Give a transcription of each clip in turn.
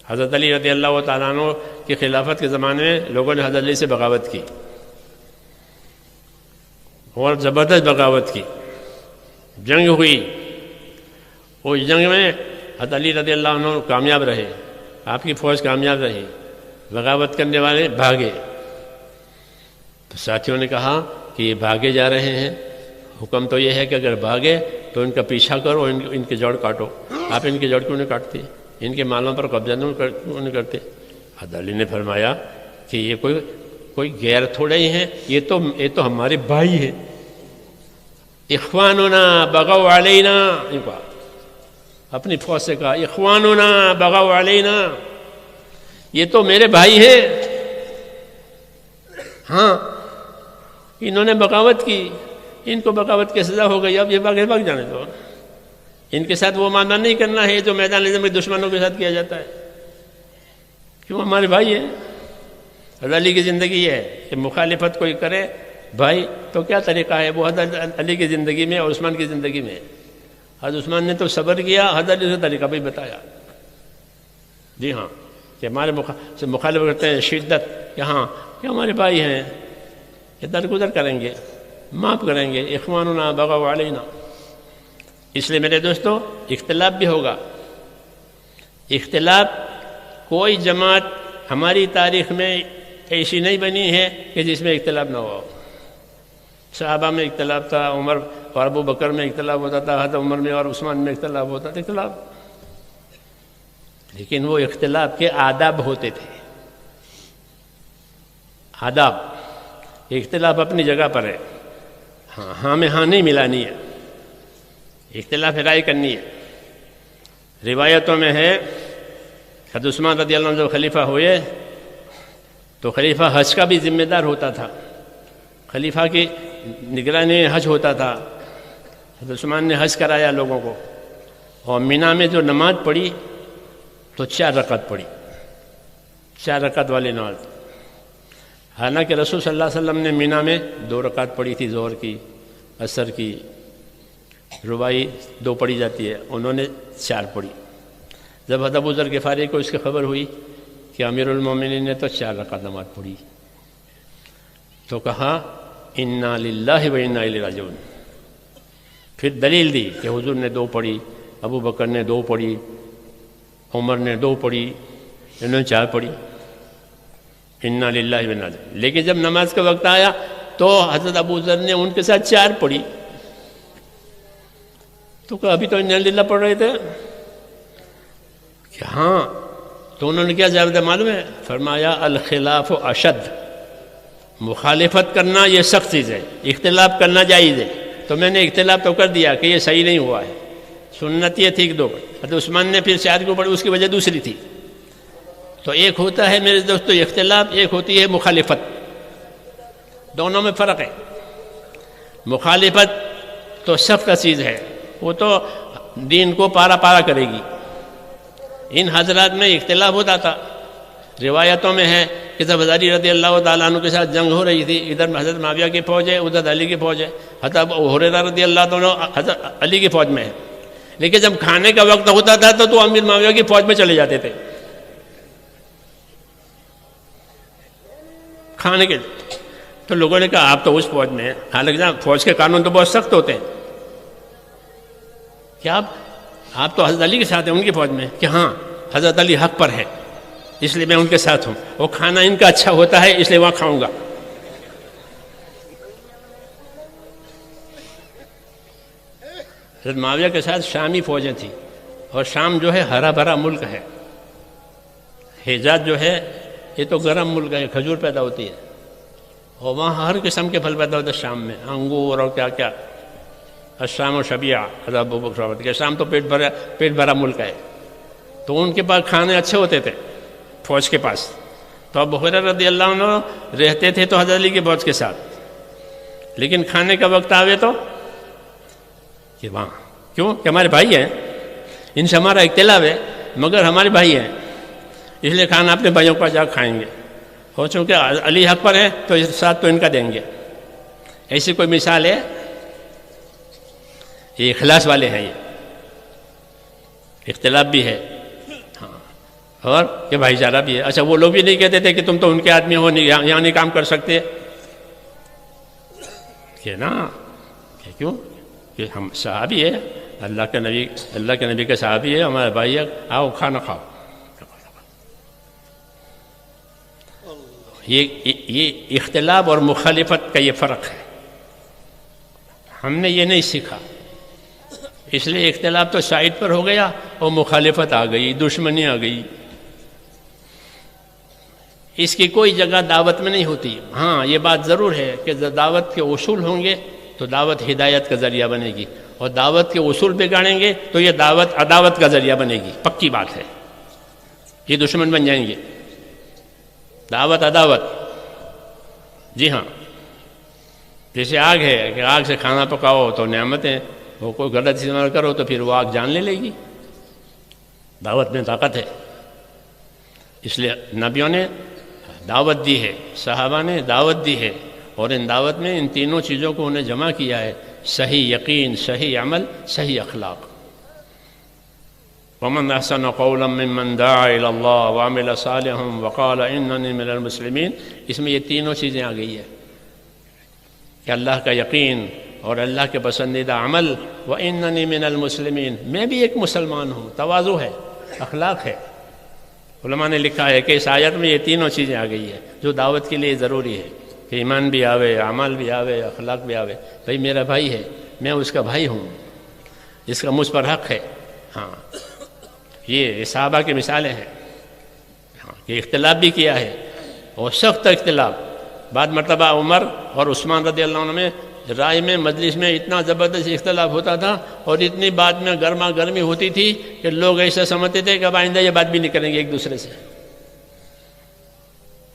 حضرت علی رضی اللہ تعالیٰ عنہ کی خلافت کے زمانے میں لوگوں نے حضرت علی سے بغاوت کی اور زبردست بغاوت کی، جنگ ہوئی، اس جنگ میں حضرت علی رضی اللہ عنہ کامیاب رہے، آپ کی فوج کامیاب رہی، بغاوت کرنے والے بھاگے۔ تو ساتھیوں نے کہا کہ یہ بھاگے جا رہے ہیں، حکم تو یہ ہے کہ اگر بھاگے تو ان کا پیچھا کرو، ان کے جڑ کاٹو۔ آپ ان کے جڑ کیوں نہیں کاٹتے؟ ان کے مالوں پر قبضہ کیوں نہیں کرتے؟ حضرت علی نے فرمایا کہ یہ کوئی غیر تھوڑے ہی ہیں، یہ تو ہمارے بھائی ہیں۔ اخواننا بغوا علینا، اپنی فوج سے کہا اخواننا بغوا علینا، یہ تو میرے بھائی ہیں۔ ہاں انہوں نے بغاوت کی، ان کو بغاوت کی سزا ہو گئی، اب یہ بھاگ جانے دو۔ ان کے ساتھ وہ معاملہ نہیں کرنا ہے جو میدان نظام میں دشمنوں کے ساتھ کیا جاتا ہے، کیوں ہمارے بھائی ہیں۔ حضرت علی کی زندگی یہ ہے کہ مخالفت کوئی کرے بھائی تو کیا طریقہ ہے، وہ حضرت علی کی زندگی میں اور عثمان کی زندگی میں۔ حضرت عثمان نے تو صبر کیا، حضرت علی سے طریقہ بھی بتایا۔ جی ہاں، کہ ہمارے مخالف کرتے ہیں شدت، یہاں کہ ہمارے بھائی ہیں، یہ درگزر کریں گے، معاف کریں گے۔ اخواننا بغوا علینا۔ اس لیے میرے دوستو اختلاف بھی ہوگا، اختلاف، کوئی جماعت ہماری تاریخ میں ایسی نہیں بنی ہے کہ جس میں اختلاف نہ ہو۔ صحابہ میں اختلاف تھا، عمر اور ابو بکر میں اختلاف ہوتا تھا، حضرت عمر میں اور عثمان میں اختلاف ہوتا تھا، اختلاف، لیکن وہ اختلاف کے آداب ہوتے تھے۔ آداب، اختلاف اپنی جگہ پر ہے، ہاں میں ہاں نہیں ملانی ہے، اختلاف رائے کرنی ہے۔ روایتوں میں ہے حضرت عثمان رضی اللہ عنہ جب خلیفہ ہوئے تو خلیفہ حج کا بھی ذمہ دار ہوتا تھا، خلیفہ کی نگرانی حج ہوتا تھا۔ حضرت عثمان نے حج کرایا لوگوں کو، اور مینا میں جو نماز پڑھی تو 4 رکعت پڑھی، 4 رکعت والی نماز۔ حالانکہ رسول صلی اللہ علیہ وسلم نے مینا میں 2 رکعت پڑھی تھی، ظہر کی، عصر کی، رباعی 2 پڑھی جاتی ہے، انہوں نے 4 پڑھی۔ جب حضرت ابو ذر غفاری کو اس کی خبر ہوئی کہ امیر المومنین نے تو 4 رکعت نماز پڑھی، تو کہا انا للہ و انا الیہ راجعون۔ پھر دلیل دی کہ حضور نے 2 پڑھی، ابو بکر نے 2 پڑھی، عمر نے 2 پڑھی، انہوں نے 4 پڑھی، انا للہ و انا الیہ۔ لیکن جب نماز کا وقت آیا تو حضرت ابو ذر نے ان کے ساتھ 4 پڑھی، تو کہا ابھی تو انا للہ پڑھ رہے تھے کہ ہاں، تو انہوں نے کیا جواب معلوم ہے؟ فرمایا الخلاف اشد، مخالفت کرنا یہ سخت چیز ہے، اختلاف کرنا جائز ہے۔ تو میں نے اختلاف تو کر دیا کہ یہ صحیح نہیں ہوا ہے، سنت یہ تھی کہ 2 پڑھی، حضرت عثمان نے پھر 4 کو پڑھی، اس کی وجہ دوسری تھی۔ تو ایک ہوتا ہے میرے دوستو اختلاف، ایک ہوتی ہے مخالفت، دونوں میں فرق ہے۔ مخالفت تو سخت چیز ہے، وہ تو دین کو پارا پارا کرے گی۔ ان حضرات میں اختلاف ہوتا تھا، روایتوں میں ہے کہ جب حضرت علی رضی اللہ تعالیٰ عنہ کے ساتھ جنگ ہو رہی تھی، ادھر حضرت معاویہ کی فوج ہے، ادھر علی کی فوج ہے، حضرت ابو ہریرہ رضی اللہ عنہ حضرت علی کی فوج میں ہے، لیکن جب کھانے کا وقت ہوتا تھا تو امیر معاویہ کی فوج میں چلے جاتے تھے کھانے کے۔ تو لوگوں نے کہا آپ تو اس فوج میں ہیں، حالانکہ فوج کے قانون تو بہت سخت ہوتے ہیں، کیا آپ تو حضرت علی کے ساتھ ہیں ان کی فوج میں؟ کہ ہاں حضرت علی حق پر ہے اس لیے میں ان کے ساتھ ہوں، وہ کھانا ان کا اچھا ہوتا ہے اس لیے وہاں کھاؤں گا۔ حضرت معاویہ کے ساتھ شامی فوجیں تھیں، اور شام جو ہے ہرا بھرا ملک ہے، حجاز جو ہے یہ تو گرم ملک ہے، کھجور پیدا ہوتی ہے، اور وہاں ہر قسم کے پھل پیدا ہوتے ہیں شام میں، انگور اور کیا کیا۔ الشام و شبیہ حضرت ابو بکر کے شام تو پیٹ بھرا ملک ہے، تو ان کے پاس کھانے اچھے ہوتے تھے فوج کے پاس۔ تو ابو ہریرہ رضی اللہ عنہ رہتے تھے تو حضرت علی کے فوج کے ساتھ، لیکن کھانے کا وقت آوے تو کہ وہاں کیوں کہ ہمارے بھائی ہیں، ان سے ہمارا اختلاف ہے مگر ہمارے بھائی ہیں، اس لیے کھانا اپنے بھائیوں کا جا کھائیں گے، اور چونکہ علی حق پر ہے تو اس ساتھ تو ان کا دیں گے۔ ایسی کوئی مثال ہے؟ یہ اخلاص والے ہیں، یہ اختلاف بھی ہے ہاں، اور یہ بھائی چارہ بھی ہے. اچھا وہ لوگ بھی نہیں کہتے تھے کہ تم تو ان کے آدمی ہو، یہاں نہیں کام کر سکتے؟ کہ نا کہ کیوں کہ ہم صحابی ہے، اللہ کے نبی کے صحابی ہے، ہمارے بھائی ہے، آؤ کھانا کھاؤ. یہ اختلاف اور مخالفت کا یہ فرق ہے. ہم نے یہ نہیں سیکھا، اس لیے اختلاف تو سائڈ پر ہو گیا اور مخالفت آ گئی، دشمنی آ گئی. اس کی کوئی جگہ دعوت میں نہیں ہوتی. ہاں یہ بات ضرور ہے کہ دعوت کے اصول ہوں گے تو دعوت ہدایت کا ذریعہ بنے گی، اور دعوت کے اصول بگاڑیں گے تو یہ دعوت عداوت کا ذریعہ بنے گی. پکی بات ہے، یہ دشمن بن جائیں گے. دعوت عداوت، جی ہاں. جیسے آگ ہے کہ آگ سے کھانا پکاؤ تو نعمت ہے، وہ کوئی غلط استعمال کرو تو پھر وہ آگ جان لے گی. دعوت میں طاقت ہے. اس لیے نبیوں نے دعوت دی ہے، صحابہ نے دعوت دی ہے، اور ان دعوت میں ان تینوں چیزوں کو انہیں جمع کیا ہے: صحیح یقین، صحیح عمل، صحیح اخلاق. ومن احسن قولا ممن دعا الى اللہ وعمل صالحا وقال اننی من المسلمین. اس میں یہ تینوں چیزیں آ گئی ہے کہ اللہ کا یقین اور اللہ کے پسندیدہ عمل، واننی من المسلمین، میں بھی ایک مسلمان ہوں. تواضع ہے، اخلاق ہے. علماء نے لکھا ہے کہ اس آیت میں یہ تینوں چیزیں آ گئی ہے جو دعوت کے لیے ضروری ہے کہ ایمان بھی آوے، عمل بھی آوے، اخلاق بھی آوے. بھئی میرا بھائی ہے، میں اس کا بھائی ہوں، اس کا مجھ پر حق ہے. ہاں یہ صحابہ کی مثالیں ہیں. ہاں یہ اختلاف بھی کیا ہے، اور سخت اختلاف. بعد مرتبہ عمر اور عثمان رضی اللہ عنہ میں رائے میں، مجلس میں اتنا زبردست اختلاف ہوتا تھا اور اتنی بات میں گرما گرمی ہوتی تھی کہ لوگ ایسا سمجھتے تھے کہ اب آئندہ یہ بات بھی نہیں کریں گے ایک دوسرے سے.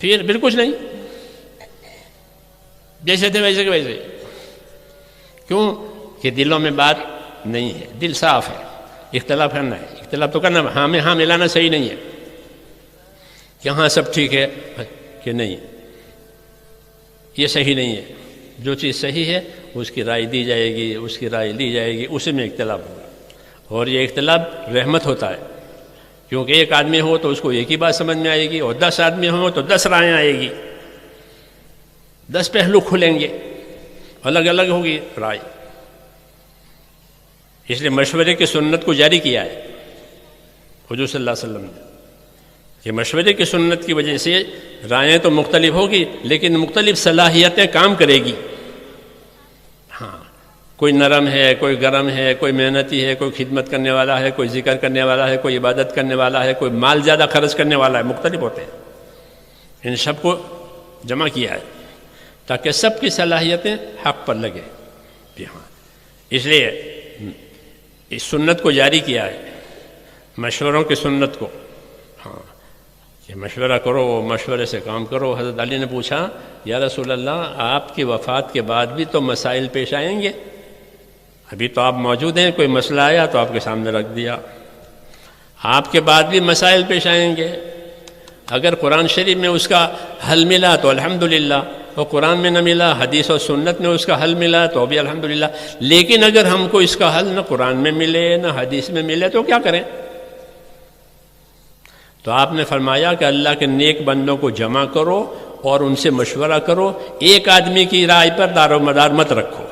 پھر کچھ نہیں، جیسے تھے ویسے کے ویسے. کیوں کہ دلوں میں بات نہیں ہے، دل صاف ہے. اختلاف کرنا ہے، اختلاف تو کرنا، ہاں میں ہاں ملانا صحیح نہیں ہے کہ ہاں سب ٹھیک ہے کہ نہیں، یہ صحیح نہیں ہے. جو چیز صحیح ہے اس کی رائے دی جائے گی، اس کی رائے لی جائے گی، اسی میں اختلاف ہوگا. اور یہ اختلاف رحمت ہوتا ہے، کیونکہ ایک آدمی ہو تو اس کو ایک ہی بات سمجھ میں آئے گی، اور 10 آدمی ہوں تو 10 رائیں آئے گی، 10 پہلو کھلیں گے، الگ الگ ہوگی رائے. اس لیے مشورے کی سنت کو جاری کیا ہے حضور صلی اللہ علیہ وسلم نے. یہ مشورے کی سنت کی وجہ سے رائیں تو مختلف ہوگی لیکن مختلف صلاحیتیں کام کرے گی. ہاں کوئی نرم ہے، کوئی گرم ہے، کوئی محنتی ہے، کوئی خدمت کرنے والا ہے، کوئی ذکر کرنے والا ہے، کوئی عبادت کرنے والا ہے، کوئی مال زیادہ خرچ کرنے والا ہے. مختلف ہوتے ہیں. ان سب کو جمع کیا ہے تاکہ سب کی صلاحیتیں حق پر لگے. ہاں اس لیے اس سنت کو جاری کیا ہے، مشوروں کی سنت کو. ہاں کہ مشورہ کرو، مشورے سے کام کرو. حضرت علی نے پوچھا یا رسول اللہ آپ کی وفات کے بعد بھی تو مسائل پیش آئیں گے، ابھی تو آپ موجود ہیں، کوئی مسئلہ آیا تو آپ کے سامنے رکھ دیا، آپ کے بعد بھی مسائل پیش آئیں گے. اگر قرآن شریف میں اس کا حل ملا تو الحمدللہ، اور قرآن میں نہ ملا، حدیث و سنت میں اس کا حل ملا تو بھی الحمدللہ. لیکن اگر ہم کو اس کا حل نہ قرآن میں ملے نہ حدیث میں ملے تو کیا کریں؟ تو آپ نے فرمایا کہ اللہ کے نیک بندوں کو جمع کرو اور ان سے مشورہ کرو، ایک آدمی کی رائے پر دار و مدار مت رکھو.